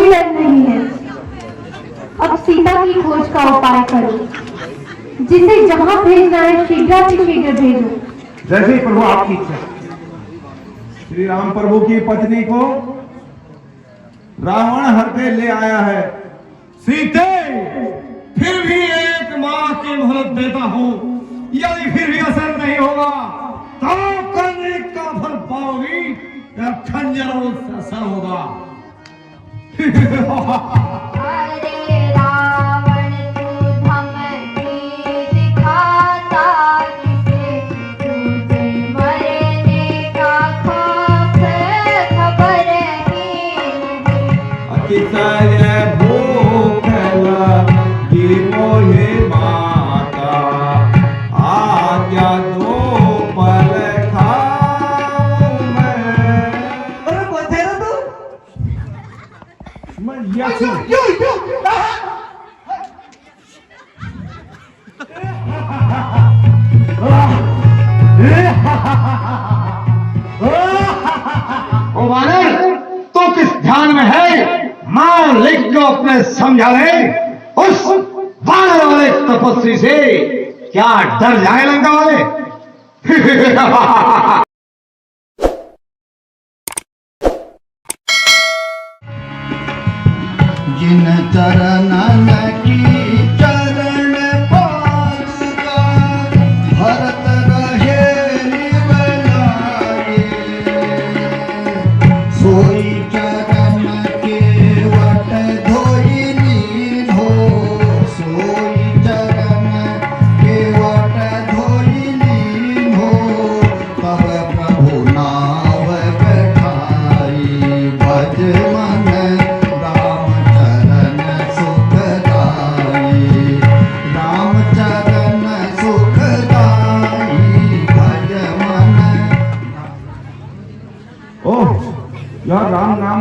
कोई डर नहीं है। अब सीता की खोज का उपाय करो, जिसे जहां भेजना है शीघ्र भेजो। जैसे ही प्रभु आपकी इच्छा। श्री राम प्रभु की पत्नी को रावण हर के ले आया है। सीते, फिर भी एक माह की मोहलत देता हूं, यदि फिर भी असर नहीं होगा तो करने का फल पाओगी या खंजरों से असर होगा। अरे रावण तू धमकी दिखाता किसे, तुझे मरने का खौफ खबर ही नहीं। अतिशय भूख लगी मोहे माता, आज्ञा दो पल खाऊं मैं। अरे बोलते ना तू, मैं यह ओ वानर, तो किस ध्यान में है? मां लिख जो अपने समझा ले। उस वानर वाले तपस्वी से क्या डर जाए लंका वाले? जिन चरणन की चरण पादुका, भरत रहे निवलाए। सोई चरण के वट धोई लीन्हो, सोई चरण के वट धोई लीन्हो। तब प्रभु नाव बैठाई, भज मन राम चरण सुखदाई। राम चरण सुखदाई, भज मन। ओह, यह राम नाम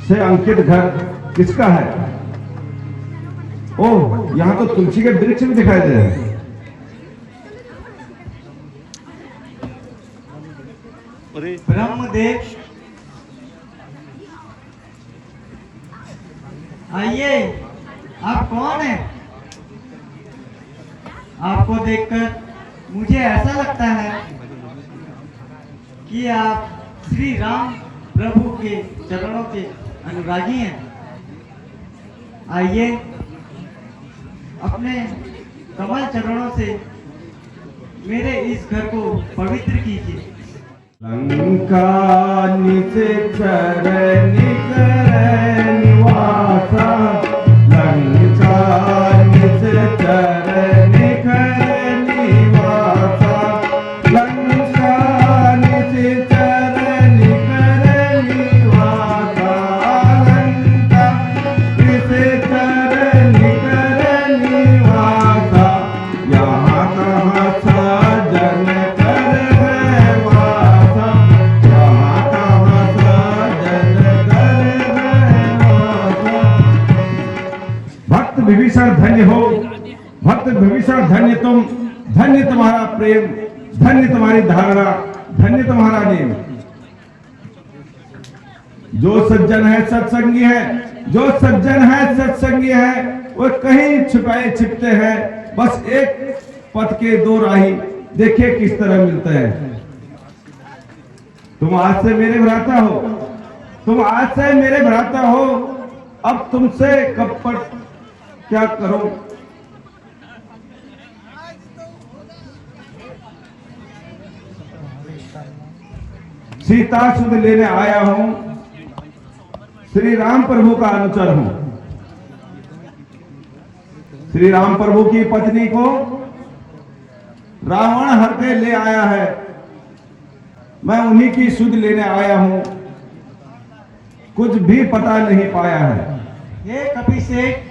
से अंकित घर किसका है? ओह, यहाँ तो तुलसी के वृक्ष भी दिखाई दे रहे हैं। ब्रह्मदेव, आइए। आप कौन हैं? आपको देखकर मुझे ऐसा लगता है कि आप श्री राम प्रभु के चरणों के अनुरागी हैं। आइए, अपने कमल चरणों से मेरे इस घर को पवित्र कीजिए। लंका निश्चर निकर निवासा, लंका निश्चर निकर निवासा, लंका निश्चर निकर निवासा, लंका निश्चर निकर निवासा। यहाँ कहाँ सजन कर है वासा, यहाँ कहाँ सजन कर है वासा। भक्त विभीषण धन्य हो, भक्त विभीषण धन्य तुम, धन्य तुम्हारा प्रेम, धन्य तुम्हारी धारणा, धन्य तुम्हारा नेम। जो सज्जन है सत्संगी है, जो सज्जन है सत्संगी है, वो कहीं छुपाए छिपते हैं। बस एक पथ के दो राही, देखिए किस तरह मिलते हैं। तुम आज से मेरे भ्राता हो, तुम आज से मेरे भ्राता हो। अब तुमसे कपट क्या करो? सीता सुध लेने आया हूं, श्री राम प्रभु का अनुचर हूं। श्री राम प्रभु की पत्नी को रावण हर के ले आया है। मैं उन्हीं की सुध लेने आया हूं, कुछ भी पता नहीं पाया है। ये कपि सेठ,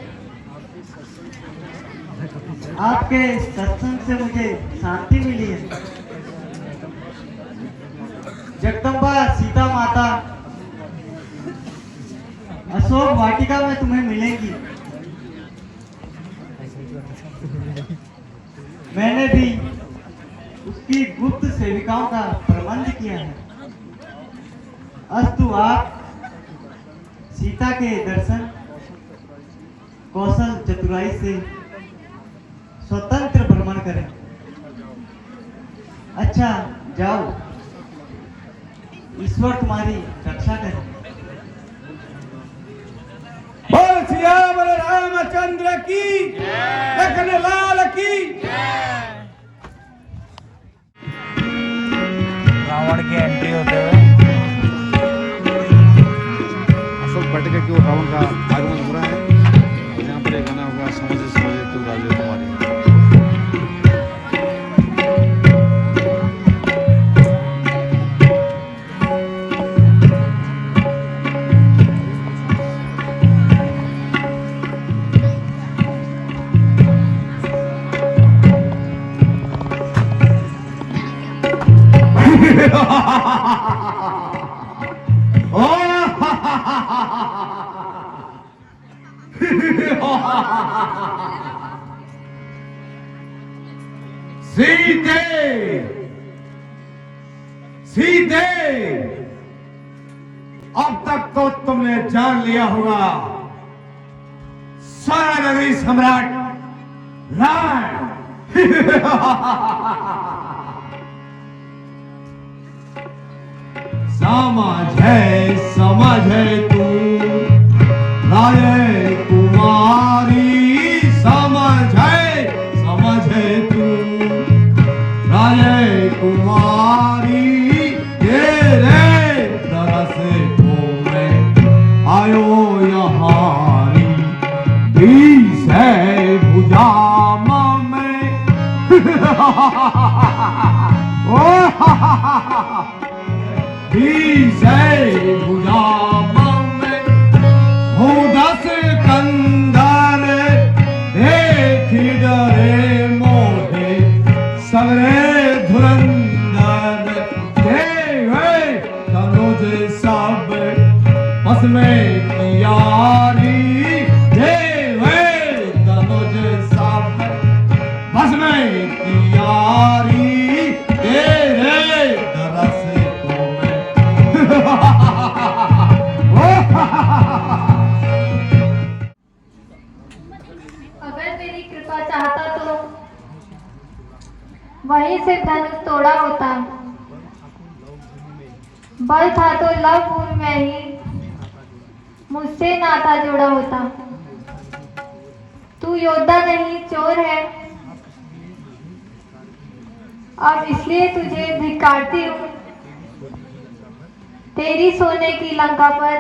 आपके सत्संग से मुझे शांति मिली है। जगदम्बा सीता माता अशोक वाटिका में तुम्हें मिलेंगी। मैंने भी उसकी गुप्त सेविकाओं का प्रबंध किया है। अस्तु, आप सीता के दर्शन कौशल चतुराई से स्वतंत्र भ्रमण करें। अच्छा जाओ, ईश्वर तुम्हारी रक्षा करे। बोल सियावर रामचंद्र की, लखन लाल की। रावण की एंट्री होते हुए अशोक वाटिका की ओर रावण का आगमन हो रहा है। और यहाँ पर एक गाना होगा, समझे समझे तू राजे तुम्हारी। सीते सीते, अब तक तो तुमने जान लिया होगा सारा नगरी सम्राट राम समझ है तू राजे कुमारी, समझ है तू राजे कुमारी। तेरे तरस को मैं आयो यहारी, बीस है भुजामा में बीस है भुजामा में हूँ 10 कंधार। देख डरे मोहे सगरे धुरंधर, देवे तनुज सब बस में कियारी। देवे तनुज सब बस में कियारी, तेरे दरस को अगर मेरी कृपा चाहता तो वहीं से धनुष तोड़ा होता, बल था तो लव भूमि में ही मुझसे नाता जोड़ा होता। तू योद्धा नहीं चोर है, अब इसलिए तुझे धिक्कारती हूँ। तेरी सोने की लंका पर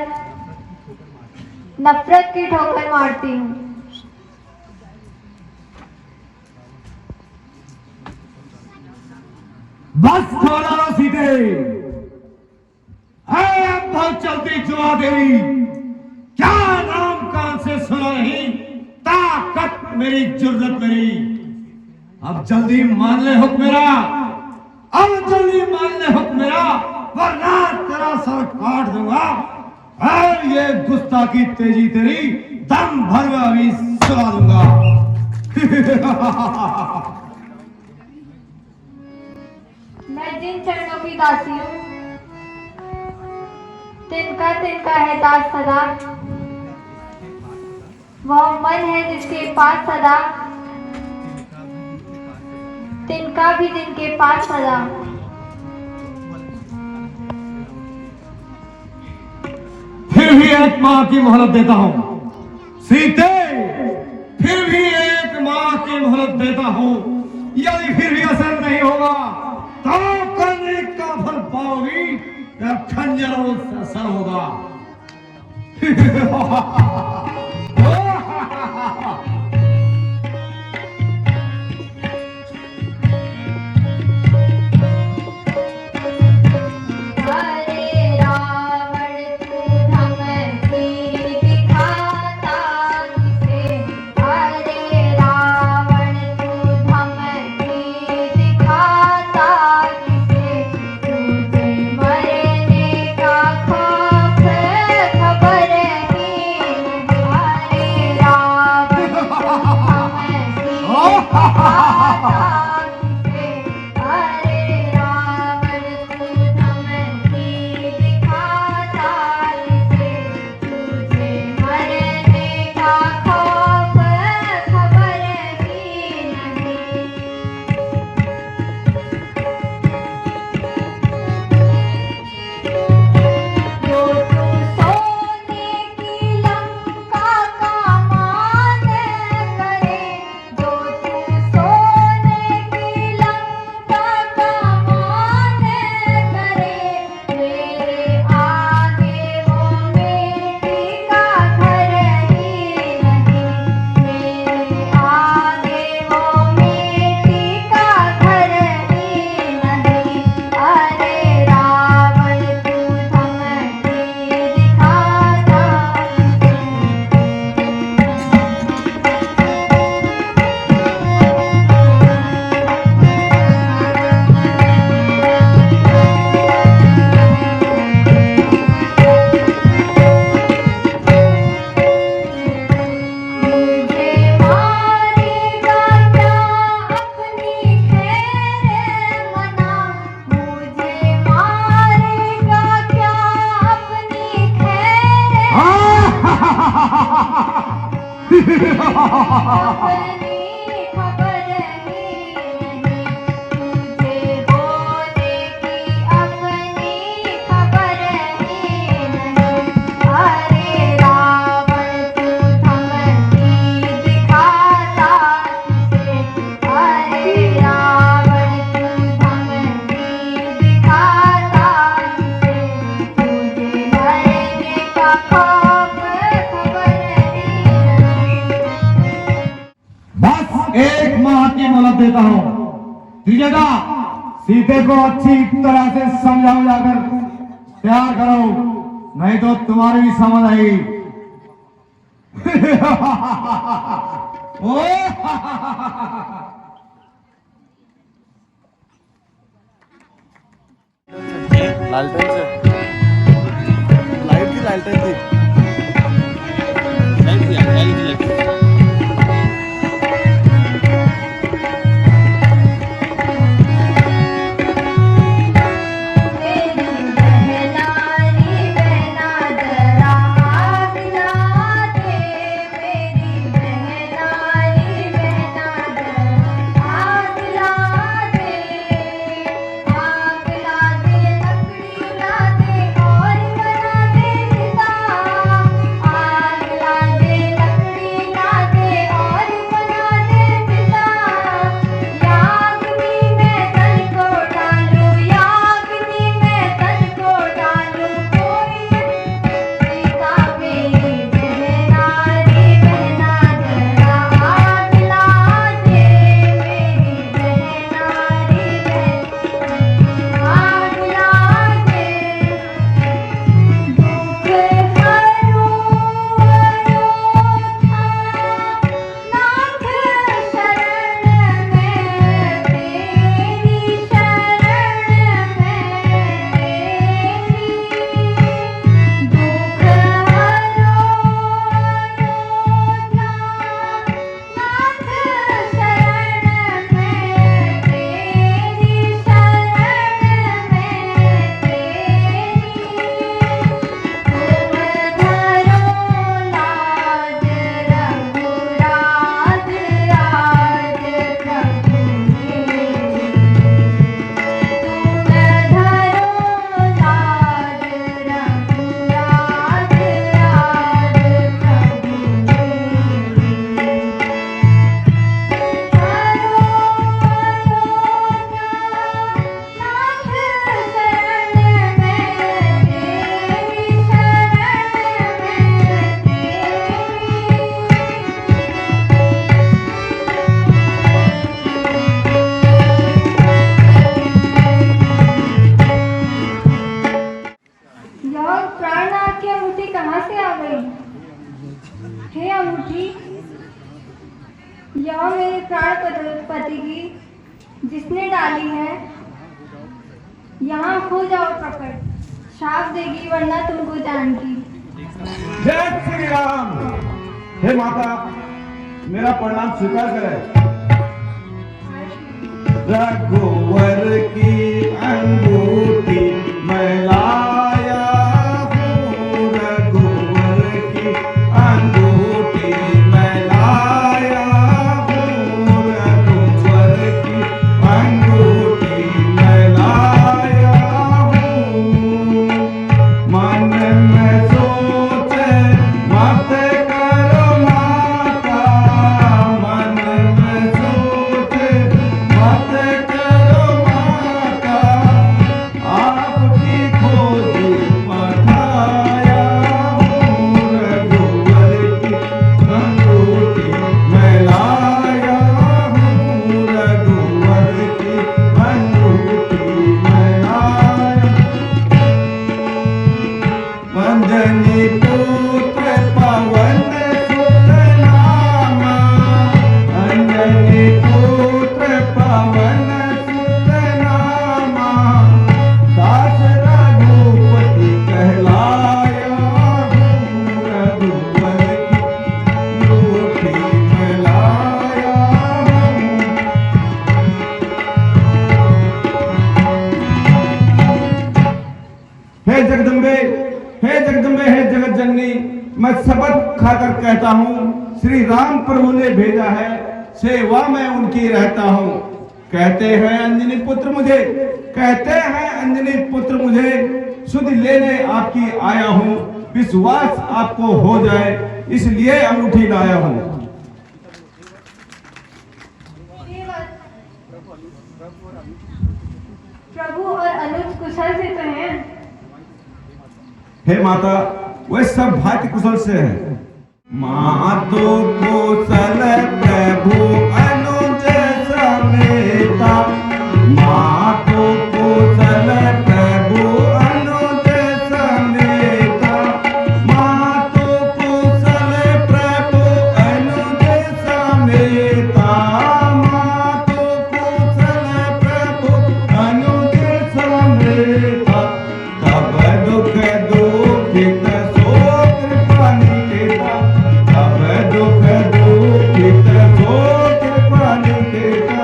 नफरत की ठोकर मारती हूँ। बस थोड़ा रो सीते, है अब बहुत चलती जुआ देवी। क्या नाम कान से सुना नहीं, ताकत मेरी जुर्रत मेरी। अब जल्दी मान ले हुक्म मेरा, अब जल्दी मान ले हुक्म मेरा, वरना तेरा सर काट दूंगा। और ये गुस्ताखी तेजी तेरी दम भर में अभी सुला दूंगा। मैं जिन चरणों की दासी हूँ, तिनका है दास सदा। वह मन है जिसके पास सदा, तिनका भी जिनके पास सदा। फिर भी एक माँ की मोहलत देता हूँ सीते, फिर भी एक माँ की मोहलत देता हूँ। यदि फिर भी असर नहीं होगा तो करने का फल पाओगी या खंजर और असर होगा। अरे रावण तू धमकी दिखाता किसे, अरे रावण तू धमकी दिखाता किसे, तुझे मरने का खौफ खबर ही अपनी खबर ही नहीं, तुझे बोले कि अपनी खबर ही नहीं। अरे रावण तू धमकी दिखाता किसे, अरे रावण तू धमकी दिखाता किसे, तुझे मरने का खौफ खबर ही नहीं। बस एक माह की मोहलत देता हूं, त्रिजटा सीते को अच्छी तरह से समझाओ, जाकर तैयार करो, नहीं तो तुम्हारी भी समझ आएगी। ओ लालटेन से लाइट थी, लालटेन थी, लाइट थी, लाइट थी। मेरी बहनारी बहना जरा आग ला दे, मेरी बहनारी बहना जरा आग ला दे, आग ला दे, लकड़ी ला दे और बना दे जिंदा, आग ला दे, लकड़ी ला दे और बना दे जिंदा। याग्नि में तन को डालूं, याग्नि में तन को डालूं, कोई सीता मेरी बहनारी बहना जरा आग ला दे, मेरी बहनारी बहना आग ला दे। दुख हरो नाथ शरण में तेरी, शरण में तेरी। दुख हरो नाथ शरण में तेरी, शरण में तेरी। तुम धरो लाज रघुराज आज प्रभु मेरी, तुम धरो लाज रघुराज आज प्रभु यार प्राणनाथ की अंगूठी कहाँ से आ गई? हे अंगूठी, यह मेरे प्राण पति की जिसने डाली है, यहाँ खो जाओ प्रकट, श्राप देगी वरना तुमको जानकी। जय श्री राम। हे माता, मेरा प्रणाम स्वीकार करें। रघुवर की अंगूठी मैं लाया हूँ, रघुवर की अंगूठी मैं लाया हूँ, रघुवर की अंगूठी मैं लाया हूँ। मन में सोचे मत करो माता, मन में सोचे मत करो माता, मैं शपथ खाकर कहता हूँ, श्री राम प्रभु ने भेजा है, सेवा में उनकी रहता हूँ। कहते हैं अंजनी पुत्र मुझे, कहते हैं अंजनी पुत्र मुझे, सुध लेने आपकी आया हूँ, विश्वास आपको हो जाए इसलिए अंगूठी लाया हूँ। प्रभु और अनुज कुशल से तो हैं। हे माता, वे सब भाग्य कुशल से है। मातो कुशल प्रभु अनुज समेता, मातो कुशल प्रभु अनुज समेता, मातो कुशल प्रभु अनुज समेता, मातो कुशल प्रभु अनुज समेता, तब दुख दुखित सो कृपा निकेता, तब दुख दुखित सो कृपा निकेता।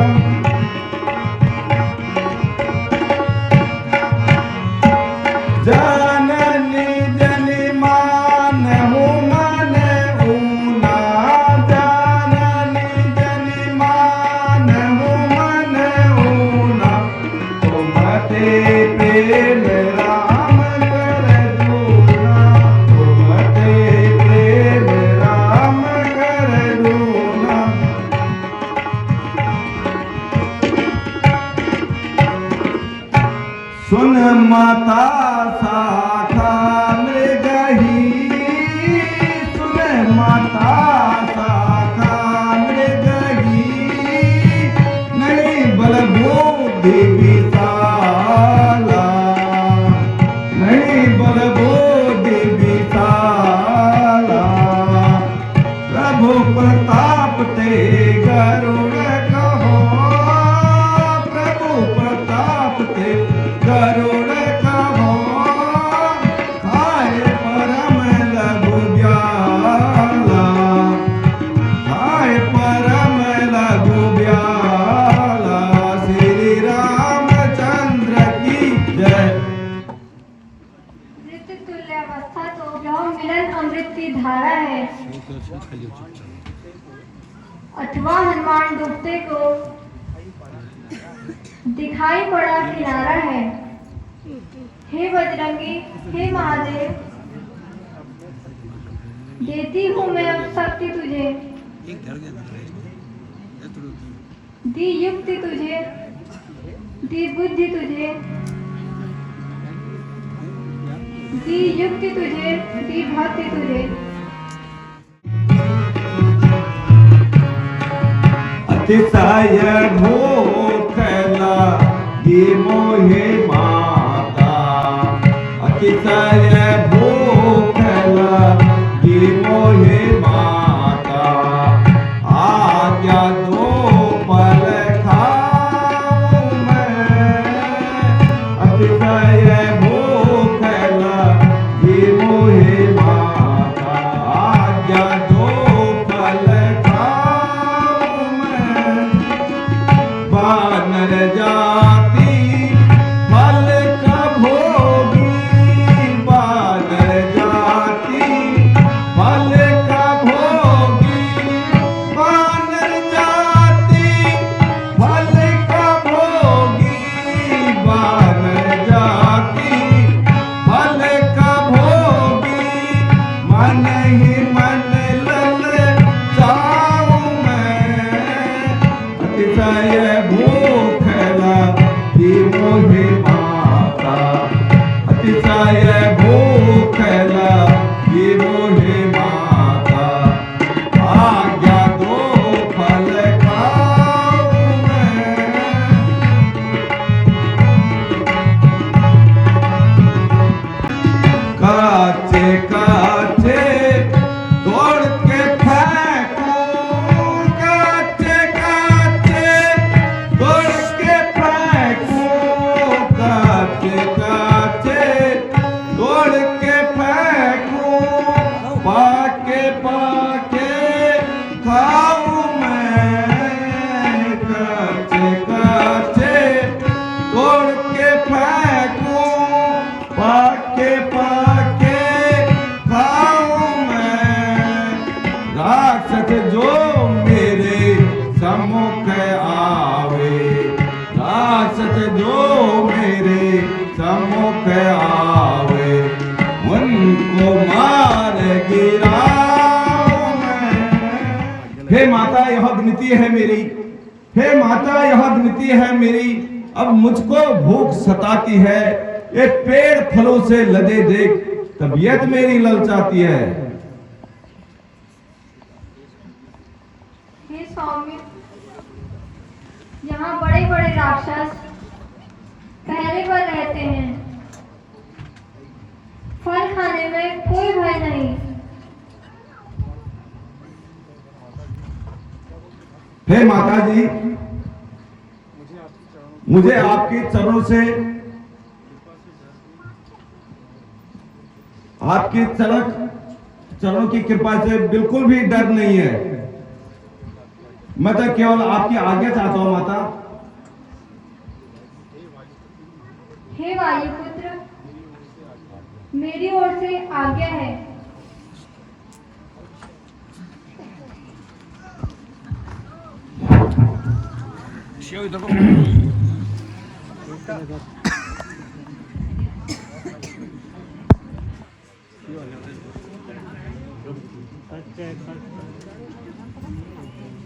जननी जनि मानहु मन ऊना, जननी जनि मानहु मन ऊना, तुमते प्रेम राम कर दूना, तुमते प्रेम राम कर दूना। सुन माता शाखा मृगही, सुन माता शाखा मृगही, नहीं बल बुद्धि विशाला, नहीं बल बुद्धि विशाला, प्रभु प्रताप ते गरुड़ कहो, प्रभु प्रताप ते गरुड़ कहो, हाय परम लघु ब्याला, हाय परम लघु ब्याला। श्री रामचंद्र की जय। मृत्यु तुल्य अवस्था तो यह मिलन अमृत की धारा है, अथवा हनुमान डूबते को दिखाई पड़ा किनारा है। हे बजरंगी, हे महादेव, देती हूँ मैं अब शक्ति तुझे, दी युक्ति तुझे, दी बुद्धि तुझे, दी युक्ति तुझे, दी भक्ति तुझे। अतिशय भूखला ये मोहे माता, अतिशय भूखला ये मोहे माता, आज्ञा दो पल खाऊं मैं, अतिशय भूखला ये मोहे माता, आज्ञा दो पल खाऊं मैं। वानर जाति फल का भोगी, हे माता यह विनती है मेरी, हे माता यह विनती है मेरी, अब मुझको भूख सताती है, ये पेड़ फलों से लदे देख तबीयत मेरी ललचाती है। हे स्वामी, यहाँ बड़े बड़े राक्षस पहरे पर रहते हैं, फल खाने में कोई भय नहीं। हे माता जी, मुझे आपके चरणों से, आपके चरणों की कृपा से बिल्कुल भी डर नहीं है। मैं तो केवल आपकी आज्ञा चाहता हूं माता। हे वायुपुत्र, मेरी ओर से आज्ञा है।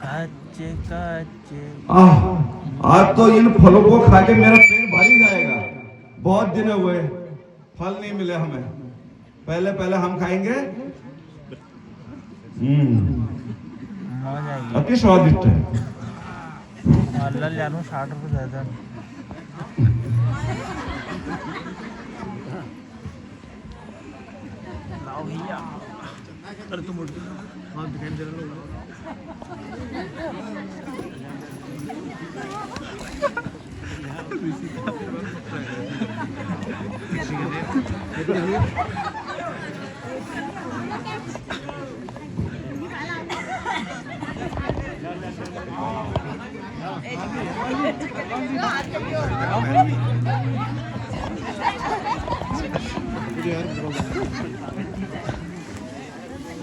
कच्चे कच्चे आज तो इन फलों को खा के मेरा पेट भर जाएगा। बहुत दिन हुए फल नहीं मिले हमें, पहले पहले हम खाएंगे। मजा आएगी। अति स्वादिष्ट है। अल्लाह जानू 60 रुपये दर्जन। लाओ भैया। अरे तुम उठ हाँ दिखाई दे रहा है।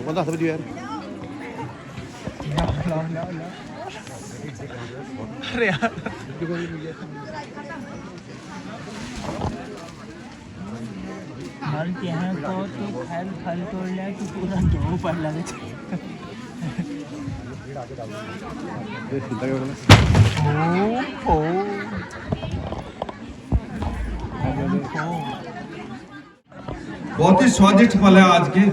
बंदा सब यार अरे यार फल के हैं तो फल तोड़ लिया कि पूरा दो फल लगे बहुत ही स्वादिष्ट फल है आज के।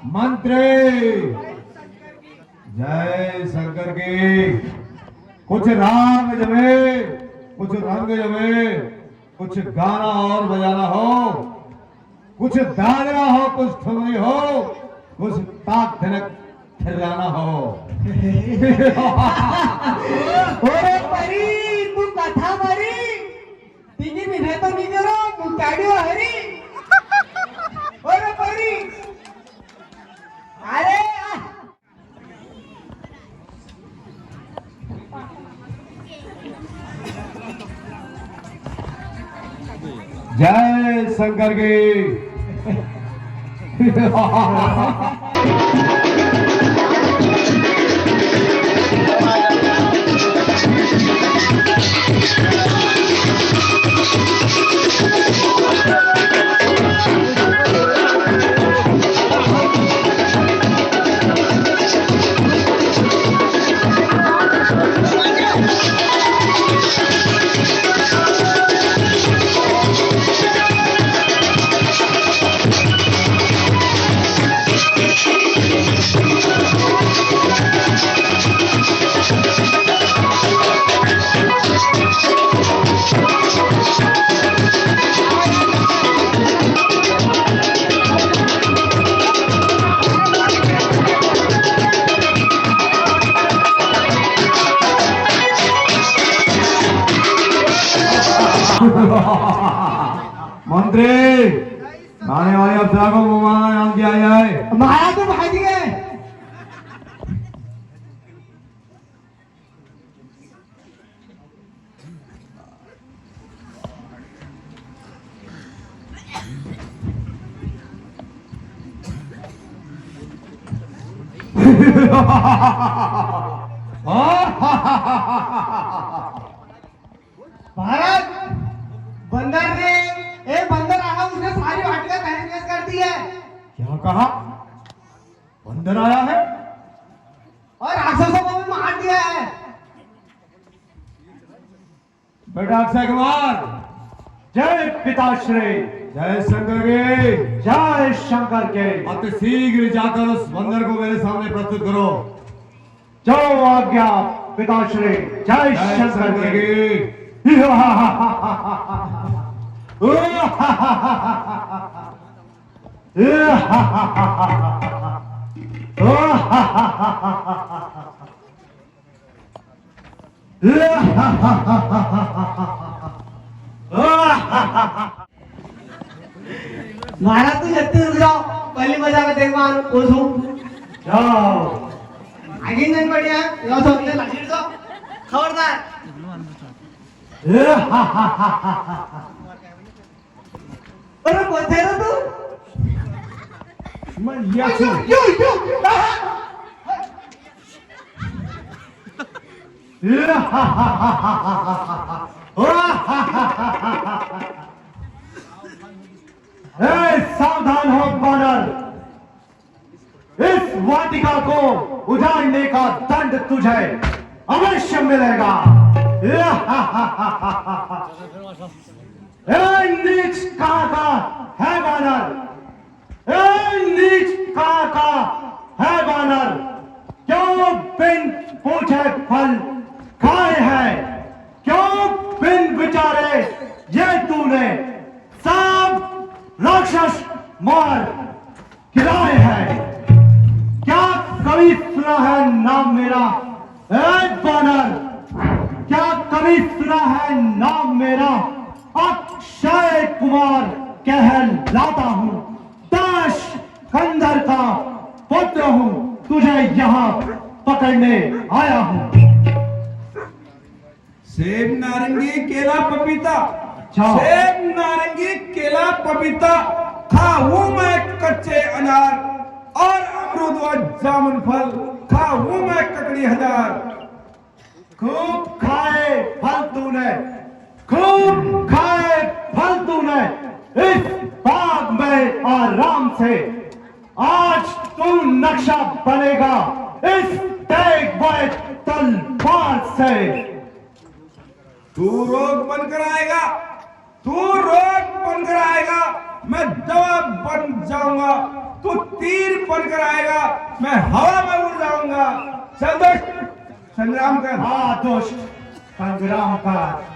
मंत्री जय शंकर की। कुछ राग जमे, कुछ रंग जमे, कुछ गाना और बजाना हो, कुछ दादरा हो, कुछ ठुमरी हो, कुछ ताक धनक ठिर्राना हो। ओरे परी तू कथा मरी तिनी मिने तो निजरो मुकाडियो हरी। ओरे परी अरे जय शंकर की। मंत्री आने वाली अप्सरा को घुमाना नाम किया जाए। माया तो भाग गए भारत बंदर ने बंदर आया, उसने सारी वाटिका तहस-नहस कर दी है। क्या कहा? बंदर आया है और राक्षसों को भी मार दिया है। बेटा अक्षय कुमार, जय पिताश्री, जय शंकर के, जय शंकर के। अति शीघ्र जाकर उस बंदर को मेरे सामने प्रस्तुत करो। जो आज्ञा पिताश्री, जय शंकर के। महाराज तू जल्दी रुक जाओ, पहली मजा में देख मान ओझू जाओ आगे नहीं बढ़िया यो सब ले लगी जाओ, खबरदार। अरे कोथे रे तू? मैं यासु सावधान हो बानर, इस वाटिका को उजाड़ने का दंड तुझे अवश्य मिलेगा। नीच कहाँ का है बानर? नीच कहाँ का है बानर? क्यों बिन पूछे फल खाए हैं? क्यों बिन विचारे ये तूने सब राक्षस मार गिराए हैं? क्या कभी सुना है नाम मेरा बानर? क्या कभी सुना है नाम मेरा? अक्षय कुमार कहलाता हूँ, दाश खंडर का पुत्र हूँ, तुझे यहाँ पकड़ने आया हूँ। सेब नारंगी केला पपीता, अच्छा। सेब नारंगी केला पपीता खाऊं मैं कच्चे अनार, और अमरूद व जामुन फल खाऊं मैं ककड़ी हजार। खूब खाए फल तूने, खूब खाए फल तूने इस बाग में आराम से। आज तू नक्शा बनेगा इस तेग व तलवार से। तू रोग बनकर आएगा, तू रोग बनकर आएगा, मैं दवा बन जाऊंगा। तू तीर बनकर आएगा, मैं हवा में उड़ जाऊंगा। चल दोस्त संग्राम कर। हाँ दोस्त संग्राम कर।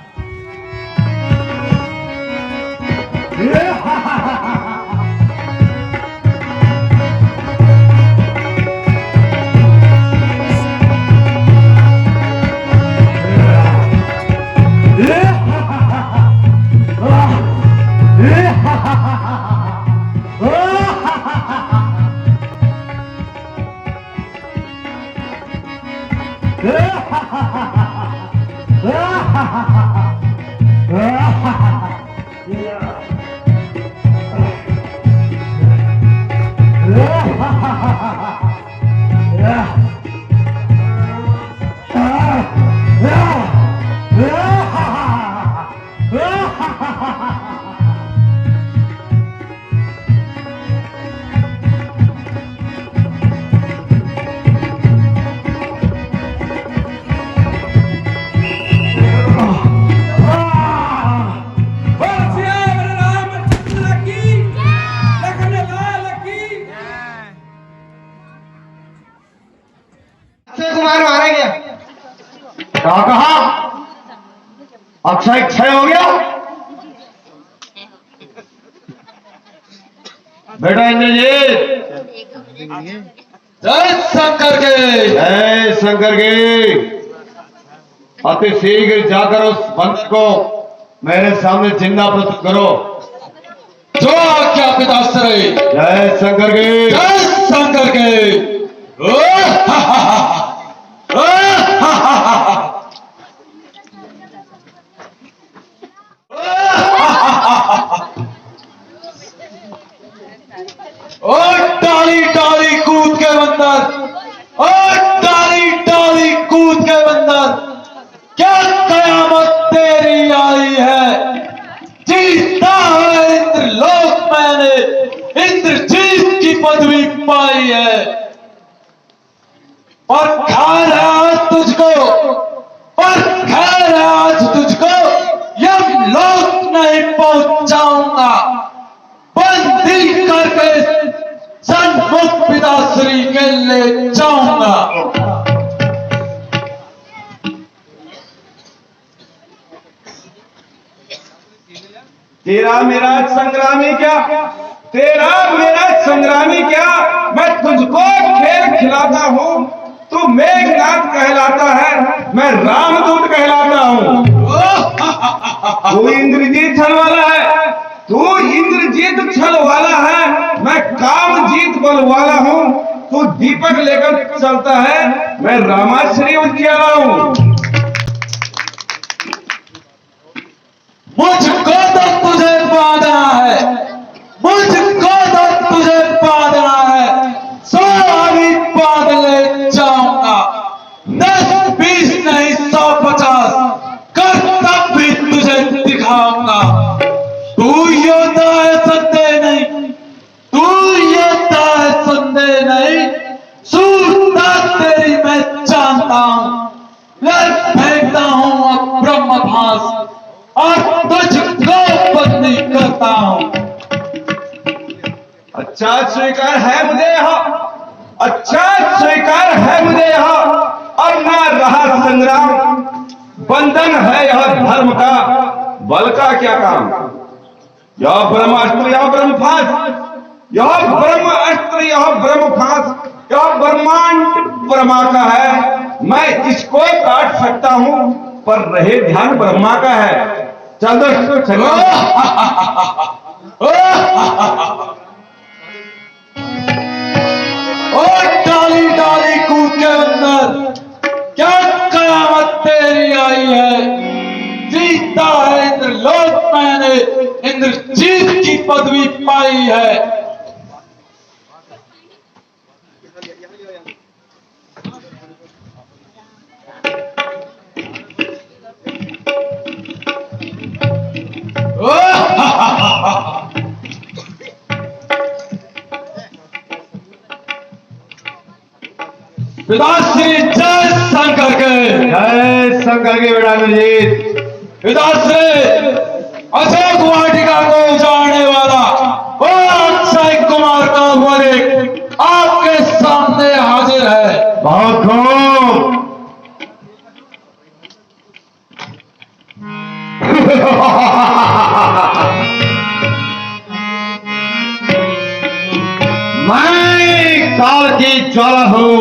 क्या कहा? अक्षय क्षय हो गया? बेटा इंद्रजीत, जय शंकर के, जय शंकर के। अति शीघ्र जाकर उस बंदर को मेरे सामने जिंदा प्रस्तुत करो। जो आज्ञा पिताश्री, जय शंकर के, जय शंकर के। और टाली टाली कूद के बंदर, पाई है। और खैर है आज तुझको, पर खैर है आज तुझको यमलोक नहीं पहुंचाऊंगा, बंदी करके सन्मुख पिताश्री के ले जाऊंगा। तेरा मेरा संग्रामी क्या, तेरा मेरा संग्रामी क्या, मैं तुझको खेल खिलाता हूँ, तू मेघनाथ कहलाता है, मैं रामदूत कहलाता हूँ। तू इंद्रजीत छल वाला है, तू इंद्रजीत छल वाला है, मैं कामजीत बल वाला हूँ। तू दीपक लेकर चलता है, मैं रामाश्री उजियारा हूँ। मुझको तो तुझे बांधना है, मुझको तो तुझे बांधना है, 100 अभी बांध ले जाऊंगा। 10 20 नहीं 150 करतब भी तुझे दिखाऊंगा। तू योद्धा है संदेह नहीं, तू योद्धा है संदेह नहीं, सूरता तेरी मैं जानता हूं, लड़ फेंकता हूं अब ब्रह्मभास और तुझको बंदी करता हूं। अच्छा स्वीकार है मुझे यहाँ, अच्छा स्वीकार है मुझे यहाँ, अब ना रहा संग्राम, बंधन है यह धर्म का, बल का क्या काम। यह ब्रह्मास्त्र यह ब्रह्मफास, यह ब्रह्मास्त्र यह ब्रह्मफास, यह ब्रह्मांड ब्रह्मा का है। मैं इसको काट सकता हूँ, पर रहे ध्यान ब्रह्मा का है। चल दोस्तों चलो। डाली डाली कूद के अंदर क्या कयामत तेरी आई है। जीता है इंद्रलोक, मैंने इंद्रजीत की पदवी पाई है। पिताश्री जय शंकर के, जय शंकर के बेटा अमरजीत। पिताश्री अशोक वाटिका को उजाड़ने वाला वो अक्षय कुमार का वरिक आपके सामने हाजिर है। बहुत खूब। मैं काल की ज्वाला हूं,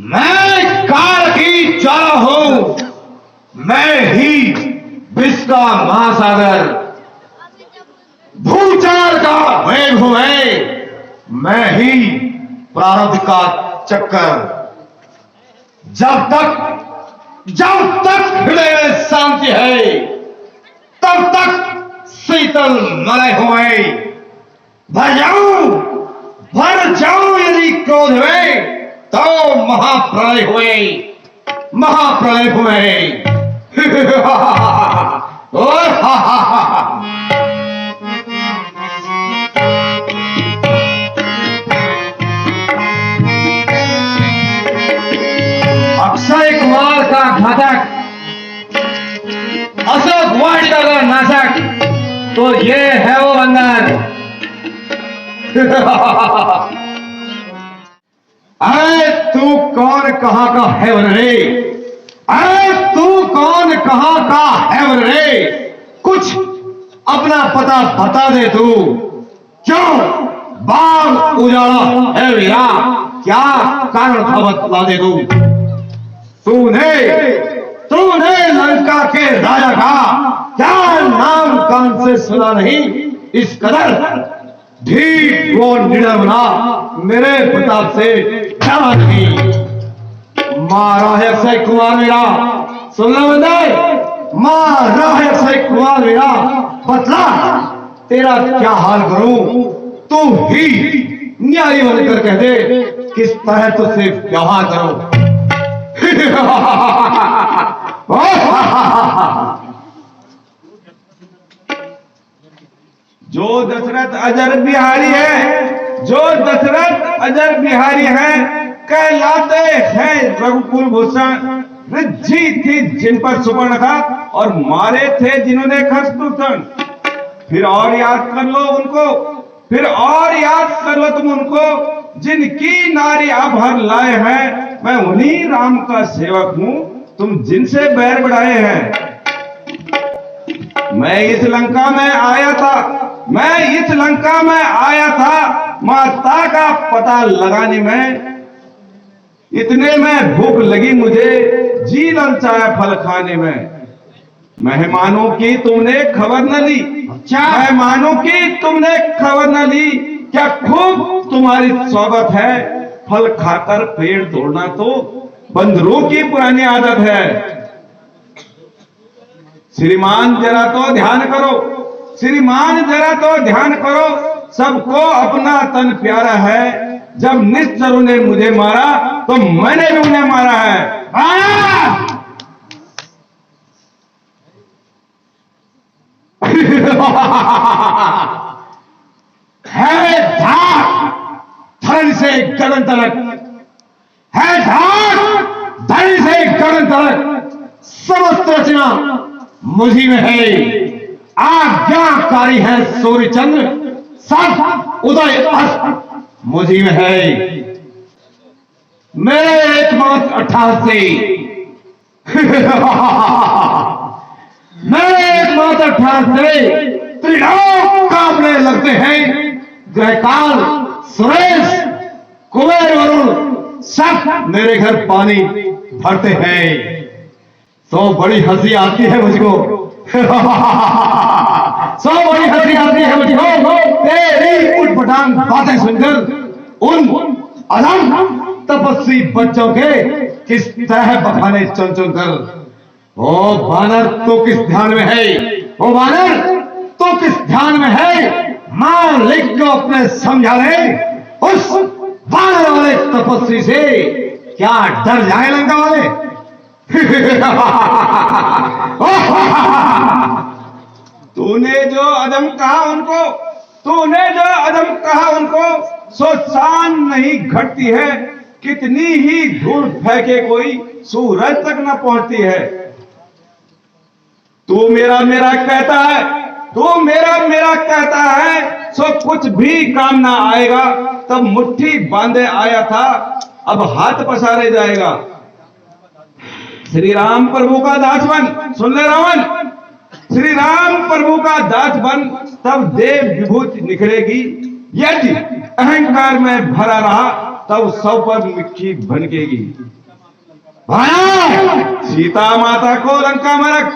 मैं काल की ज्वाला हूं, मैं ही विश्व का महासागर, भूचाल का वेग हूं मैं ही प्रारब्ध का चक्कर। जब तक हृदय में शांति है, तब तक शीतल मलय हुए। भर जाऊं यदि क्रोध में, तो महाप्रलय हुए, महाप्रलय हुए। अक्षय कुमार का घातक, अशोक वाटिका का नाशक, तो ये है वो बंधन। अरे तू कौन कहां का है रे, अरे तू कौन कहां का है रे, कुछ अपना पता बता दे तू। क्यों बाग उजाड़ा है वीरा, क्या कारण था बता दे तू। तूने लंका के राजा का क्या नाम कान से सुना नहीं। इस कदर ठीक वो निडर बना, मेरे प्रताप से क्या नहीं। मारा है अक्षय कुमार मेरा, सुन लो बंदे, मारा है अक्षय कुमार मेरा, बतला तेरा क्या हाल करूं। तू ही न्यायी बनकर कह दे, किस तरह तुझसे व्यवहार करो। जो दशरथ अजर बिहारी है, जो दशरथ अजर बिहारी हैं, कहलाते हैं रघुकुल भूषण। रिद्धि थी जिन पर सुवर्ण का, और मारे थे जिन्होंने खरदूषण। फिर और याद कर लो उनको, फिर और याद कर लो तुम उनको, जिनकी नारी आभर लाए हैं। मैं उन्हीं राम का सेवक हूं, तुम जिनसे बैर बढ़ाए हैं। मैं इस लंका में आया था, मैं इस लंका में आया था माता का पता लगाने में। इतने में भूख लगी मुझे, जी ललचाया फल खाने में। मेहमानों की तुमने खबर न ली, मेहमानों की तुमने खबर न ली। क्या खूब तुम्हारी सोबत है, फल खाकर पेड़ तोड़ना तो बंदरों की पुरानी आदत है। श्रीमान जरा तो ध्यान करो, श्रीमान जरा तो ध्यान करो, सबको अपना तन प्यारा है। जब निश्चरों ने मुझे मारा तो मैंने भी उन्हें मारा है। है धाक धन से गगन तलक, है धाक धन से गगन तलक। समस्त रचना मुझी में है, आज्ञाकारी है सूर्य चंद्र। सब उदय अस्त मुझी में है। मेरे एकमात्र 88 मेरे एकमात्र 88 त्रिलोक कांपने लगते हैं। ग्रहकाल, सुरेश, कुबेर, वरुण सब मेरे घर पानी भरते हैं। तो बड़ी हंसी आती है मुझको सो बड़ी हंसी आती है मुझको तेरी उटपटांग बातें सुनकर। उन अदम तपस्वी बच्चों के किस तरह बखाने चुन चुन कर। ओ बानर तो किस ध्यान में है, ओ बानर तो किस ध्यान में है। मालिक को अपने समझा ले, उस बानर वाले तपस्वी से क्या डर जाए लंका वाले। तूने जो अदम कहा उनको, तूने जो अदम कहा उनको, सो शान नहीं घटती है। कितनी ही धूल फेंके कोई सूरज तक न पहुंचती है। तू मेरा मेरा कहता है, तू मेरा मेरा कहता है, सो कुछ भी काम ना आएगा। तब मुट्ठी बांधे आया था, अब हाथ पसारे जाएगा। श्री राम प्रभु का दास बन, सुन ले रावण, श्री राम प्रभु का दास बन, तब देव विभूति निकलेगी। यदि अहंकार में भरा रहा, तब सौ पर मिट्टी भनकेगी। सीता माता को लंका में रख,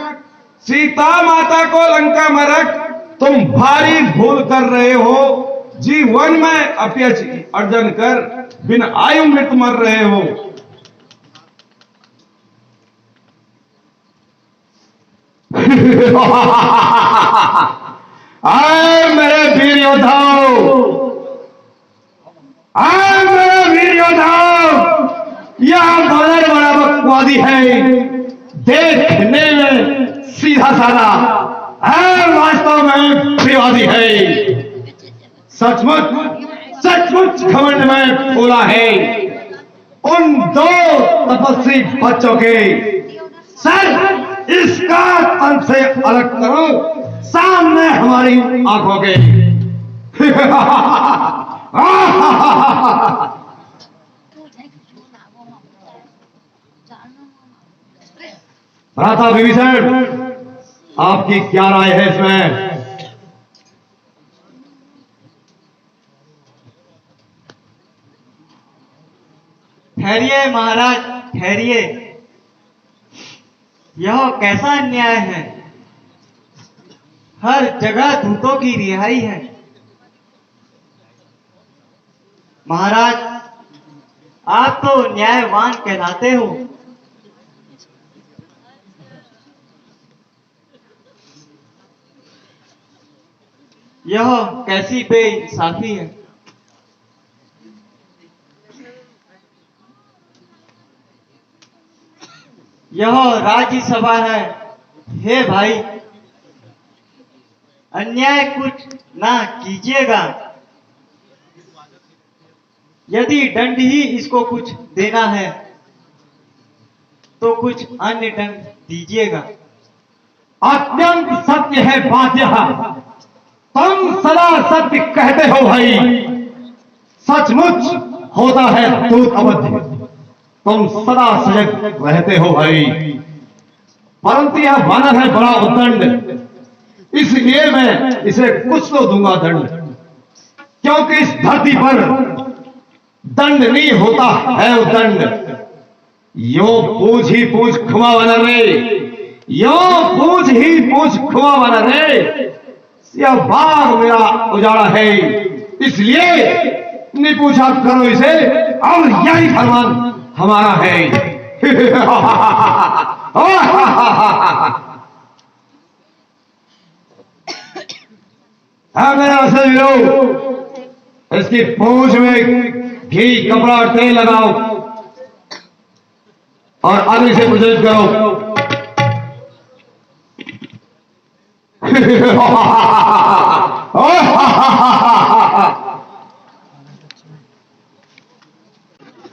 सीता माता को लंका में रख। तुम भारी भूल कर रहे हो, जीवन में अपयश अर्जन कर बिन आयु मृत मर रहे हो। आए मेरे वीर योद्धाओं, आए मेरे वीर योद्धाओं। यह बानर बड़ा बकवादी है, देखने में सीधा साधा है, वास्तव में विवादी है। सचमुच सचमुच घमंड में फूला है। उन दो तपस्वी बच्चों के सर इसका तन से अलग करो, सामने हमारी आंखों के। भ्राता विभीषण, आपकी क्या राय है इसमें? ठहरिए महाराज, ठहरिए। यह कैसा अन्याय है। हर जगह दूतों की रिहाई है। महाराज, आप तो न्यायवान कहलाते हो। यह कैसी बेइंसाफी है। यह राज्यसभा है। हे भाई, अन्याय कुछ ना कीजिएगा। यदि दंड ही इसको कुछ देना है तो कुछ अन्य दंड दीजिएगा। अत्यंत सत्य है बात यह, तुम सदा सत्य कहते हो भाई, सचमुच होता है दूत अवधि, तुम सदा सजग रहते हो भाई। परंतु यह वानर है बड़ा उद्दंड, इसलिए मैं इसे कुछ तो दूंगा दंड, क्योंकि इस धरती पर दंड नहीं होता है उद्दंड। यो पूछ ही पूछ खुमा वानर रे, यो पूछ ही पूछ खुमा वानर रे, यह बाग मेरा उजाड़ा है, इसलिए नहीं पूछा करो इसे, और यही फरमान हमारा है। मेरा से लो, इसकी पूंछ में घी कपड़ा तेल लगाओ और अग्नि से प्रज्वलित करो।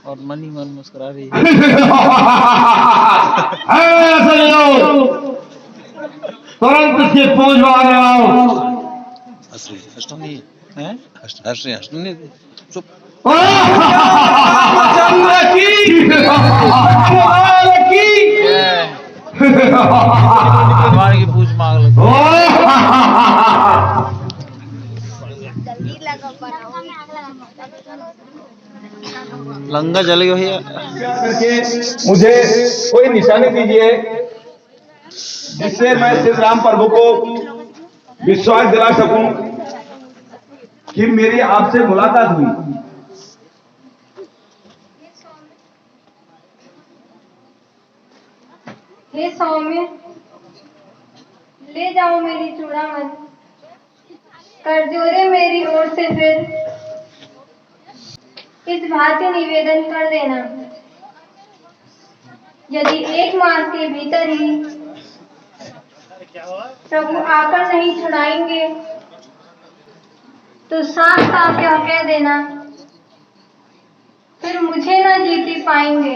और मनी मन मुस्कुरा रही तुरंत इसकी पूंछ बाहर लगाओ। हंसना नहीं है, हंस रहे हंसना नहीं, चुप। भगवान की पूछ मांग लो। लंगा जल गया भैया। करके मुझे कोई निशानी दीजिए जिससे मैं श्री राम प्रभु को विश्वास दिला सकूं कि मेरी आपसे मुलाकात हुई। हे सौम्य, ले जाओ मेरी चूड़ामणि, कर जोरे मेरी ओर से फिर इस भांति निवेदन कर देना, यदि 1 मास के भीतर ही प्रभु आकर नहीं छुड़ाएंगे तो साफ साफ क्या कह देना, फिर मुझे न जीती पाएंगे।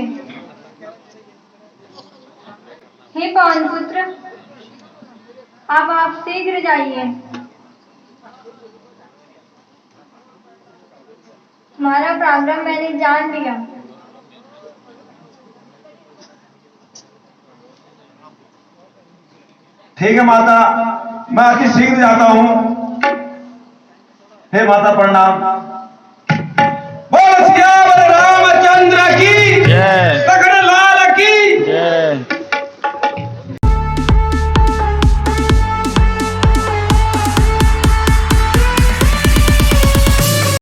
हे पवन पुत्र, अब आप शीघ्र जाइए, तुम्हारा प्रॉब्लम मैंने जान लिया। ठीक है माता, मैं अति शीघ्र जाता हूं। हे माता प्रणाम।